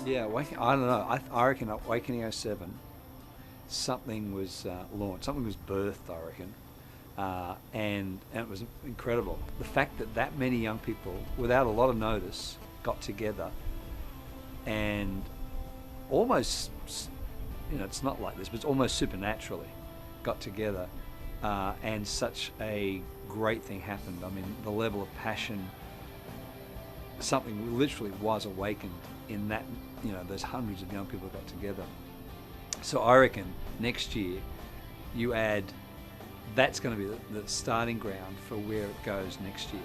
Yeah, I don't know. I reckon Awakening '07, something was launched, something was birthed, I reckon. And it was incredible. The fact that that many young people, without a lot of notice, got together and almost, it's not like this, but it's almost supernaturally got together, and such a great thing happened. I mean, the level of passion, something literally was awakened in that, those hundreds of young people got together. So I reckon next year you add, that's going to be the starting ground for where it goes next year.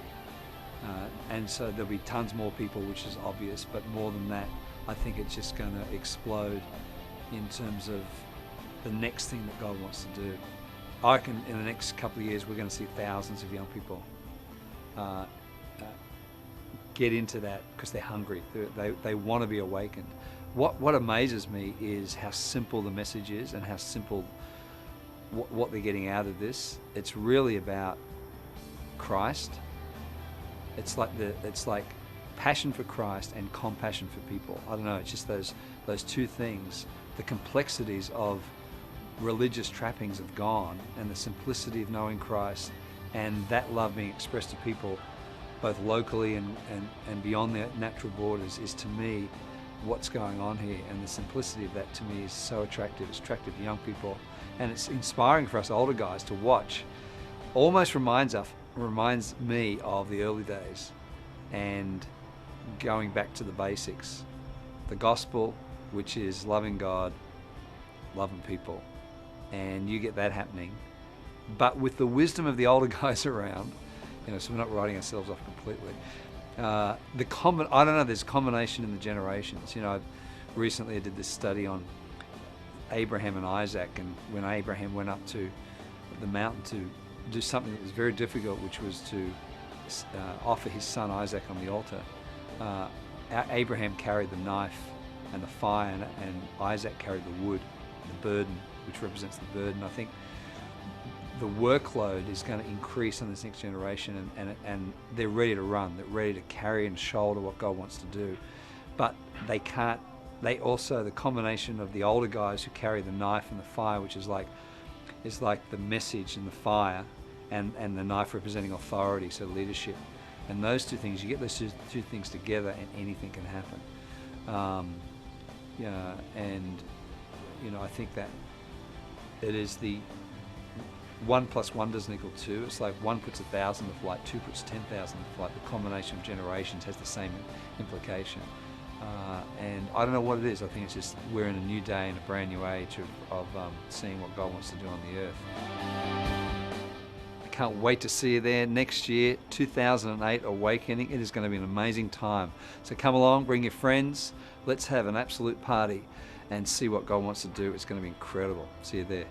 And so there'll be tons more people, which is obvious, but more than that, I think it's just going to explode in terms of the next thing that God wants to do. I reckon in the next couple of years we're going to see thousands of young people get into that because they're hungry. They want to be awakened. What amazes me is how simple the message is and how simple what they're getting out of this. It's really about Christ. It's like passion for Christ and compassion for people. I don't know, it's just those two things. The complexities of religious trappings have gone, and the simplicity of knowing Christ and that love being expressed to people both locally and beyond their natural borders is, to me, what's going on here. And the simplicity of that, to me, is so attractive. It's attractive to young people, and it's inspiring for us older guys to watch. Almost reminds me of the early days and going back to the basics. The gospel, which is loving God, loving people, and you get that happening, but with the wisdom of the older guys around, so we're not writing ourselves off completely. I don't know, there's a combination in the generations. Recently I did this study on Abraham and Isaac, and when Abraham went up to the mountain to do something that was very difficult, which was to offer his son Isaac on the altar, Abraham carried the knife and the fire, and Isaac carried the wood, the burden, which represents the burden. I think the workload is going to increase on this next generation, and they're ready to run, they're ready to carry and shoulder what God wants to do, but they can't. The combination of the older guys who carry the knife and the fire, which is like the message and the fire, and the knife representing authority, so leadership, and those two things, you get those two things together and anything can happen. I think that it is the 1 + 1 doesn't equal 2. It's like 1 puts 1,000 to flight, 2 puts 10,000 to flight. The combination of generations has the same implication. And I don't know what it is. I think it's just we're in a new day and a brand new age of seeing what God wants to do on the earth. I can't wait to see you there next year, 2008 Awakening. It is going to be an amazing time. So come along, bring your friends. Let's have an absolute party and see what God wants to do. It's going to be incredible. See you there.